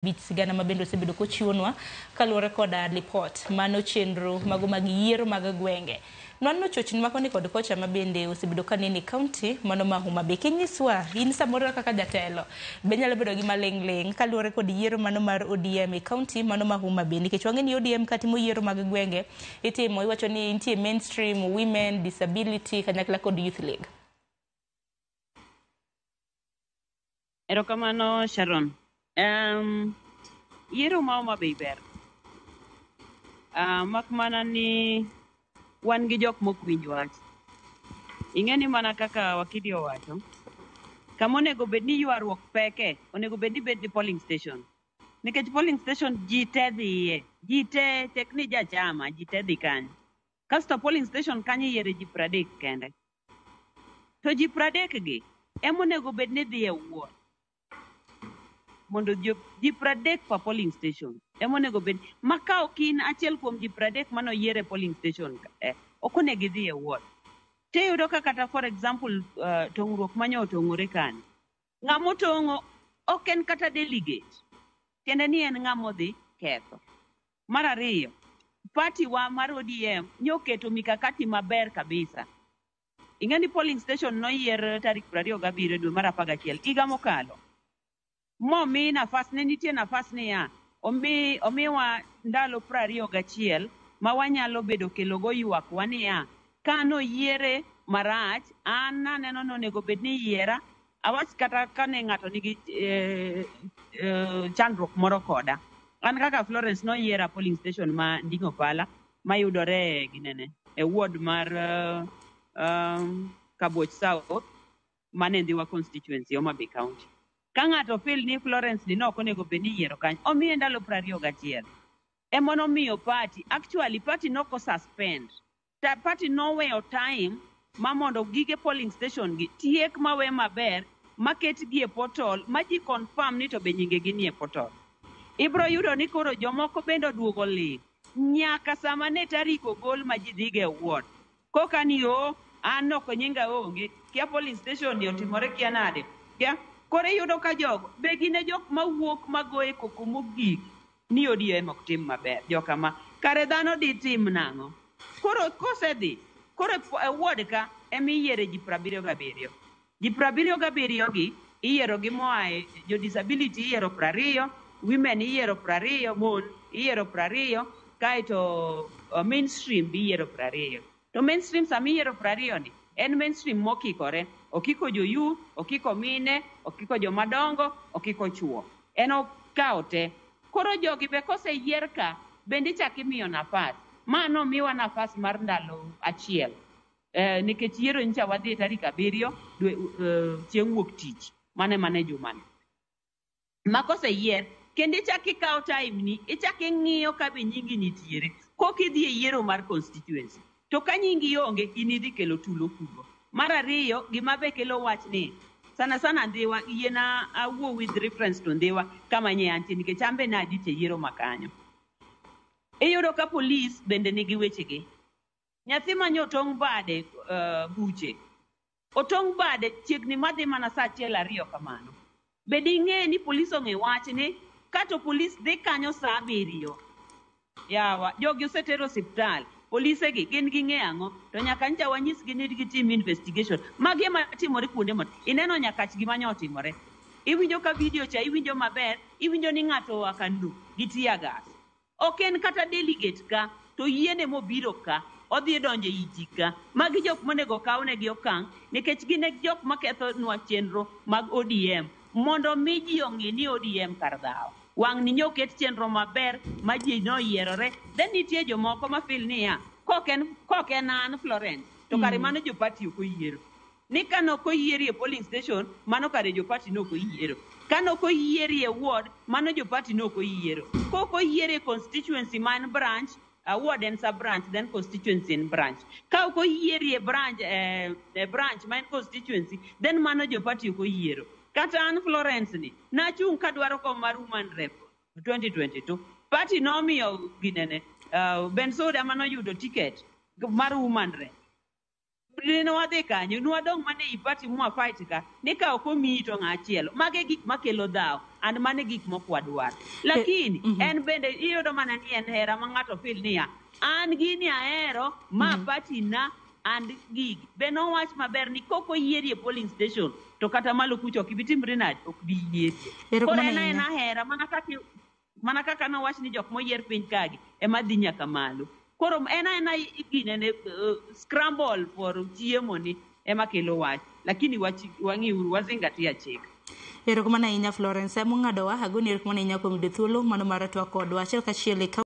bit sigana mabendo osebedo kochiwonwa kaluwore koda lipot mano chenro mago mag yiero mag gwenge. Nwanno chochni makoni kod kocha mabende osebedo kanene kaunti mano ma Homa Bay. Kinyiswa in samoro kaka jatelo be nyalo bedo gi maling'ling kaluwore kod yiero mano mar ODM e kaunti mano ma Homa Bay, nikech wang'e ni ODM katimo yiero mag gwenge itimo iwacho ni nitie mainstream, women, disability kanyakla kod youth league. Erokamano Sharon. Yiero ma Homa Bay ber. Mak mana ni wan gi jok mok winj wach. Ing'eni mana kaka wakili owacho, kama onego bed ni ywaruok peke, onego bed ni bed ni polling station. Nikech polling station ji te dhiye, ji te tekni jachama, ji te dhi kanyo. Kasto polling station kanyo yiere ji 30 kende. To ji 30 gi emonego bed ni dhi e wuoth. Mondo ji 30 pa polling station emonego bed makao kin achiel kuom ji 30 mano yiere polling station ok onego dhi e wuoth. Te yudo ka kata for example tong'ruok manyo otong'ore kanyo, ng'amo tong'o ok en kata delegate, tiende ni en ng'amo dhi ketho. Mar ariyo, party wa mar ODM nyoketo mikakati maber kabisa. Ing'eni polling station noyier tarik 27 dwe mar 11 higa mokalo. Momi nafas, ne nitie nafas niya, omiwa ndalo 21 ma wanyalo bedo kelogo ywak wa niya, kano yiere marach, an naneno ni onego bed ni yiera, awach kata kane ng'ato nigi chandruok moro koda. An kaka Florence noyiera polling station ma Nding'o Pala mayudore e ward mar Kabuoch South mane Ndhiwa constituency, Homa Bay County. Ka ng'ato feel ni Florence ni ok onego bed ni yiero kanyo, omiye ndalo 21. Emonomiyo party noko suspend. Party noweyo time ma mondo gige polling station gi tiek mawe maber, maket gi e portal, ma ji confirm ni to be nyinge gi ni e portal. Ibro yudo ni koro jomoko bende oduogo ling nyaka sama ne tarik ogol ma ji dhige wuot. Koka ni an ok nyinga onge, kia polling station ni otimore kia nade. Kia kore yudo ka jogo be gine jok mawuok magoe koko mogik ni ODM ok tim maber. Joka ma kare dhano di tim nang'o. Koro kosedhi, koro ward ka emiyiere ji 77. Ji 77 gi iyiero gi moae jo disability iyiero 20, women iyiero 20, mon iyiero 20, kaito mainstream iyiero 20. To mainstream sami iyiero 20 ni en mainstream mokikore. Okiko jo youth, okiko mine, okiko jomadongo, okiko chuo. En okawo te. Koro jogi be koseyier ka bende chak imiyo nafas. Mano miwa nafas mar ndalo achiel. Nikech yiero ncha wadhi tarik 7 chieng' wuok tich. Mane jumani. Ma koseyier kendo ichak ikawo time ni, ichak ing'iyo ka be nyingi nitiere. Kokidhi e yiero mar constituency. To ka nyingi onge, inidhi kelo tulo kugo. Mar ariyo, gima be kelo wach ni, sana Ndhiwa, yiena awuo with reference to Ndhiwa kama nye anti, nikech ambe nadite yiero makanyo. Iyudo ka polis bende nigi wechegi. Nyathi manyo otong' bade buche. Otong' bade chiegni madhi mana saa 1-2 kamano. Bende ing'e ni polis ong'e wach ni, kato polis dhi kanyo saa 7. Yawa, jogi osetero osiptal. Polise gi gin gi ng'e ang'o, to nyaka ncha wanyisgi ni gitim investigation. Magi ema timore kuonde mo. Ineno nyaka gima nyo otimore. Iwinjo ka video cha iwinjo maber, iwinjo ni ng'ato akanu gi tear gas. Ok en kata delegate ka, to yiene mobiro ka, odhi donjo e iti ka. Magi jok monego kawnegi okang', nikech gin e jok maketho nwa chenro mag ODM, mondo mi ji ong'e ni ODM kar dhaw. Wang' ni nyoket chenro maber ma ji noyierore. Then nitie jomoko ma feel niya, koken an Florence, to kare mano jo party ok oyiero. Ni kano koyieri e polling station, mano kare jo party no oyiero. Kano koyieri e ward, mano jo party no oyiero. Koko yieri e constituency man branch, ward and sub branch, then constituency and branch. Ka koyieri e branch man constituency, then mano jo party ok oyiero. Kata an Florence ni, nachung' kadwaro kom mar woman rep 2022. Party nomiyo ginene, Bensoda mano yudo ticket mar woman rep. Nino wadhi kanyo nwadong mane ipati mwa fight ka ni ka ok omiyi to ng'achielo mage gik makelo dhaw and mane gik mokwadwar lakini en bende iyudo mana ni en hera ma ng'ato feel niya an gini ahero ma party na and gigi be nowach maber ni koko yieri e polling station to kata malo kucho ok bitimre nade ok bi yieri koro en ahera mana kaka nowach ni jok moyier piny kagi ema dhi nyaka malo koro ena gine ne scramble for chiemo ni ema kelo wach lakini wang'iuru wazingatia chik. Erokamano ahinya Florence Mung'adowa agoni erokamano ahinya kuom yudo thuolo mano mar twak kodwa achiel kachiel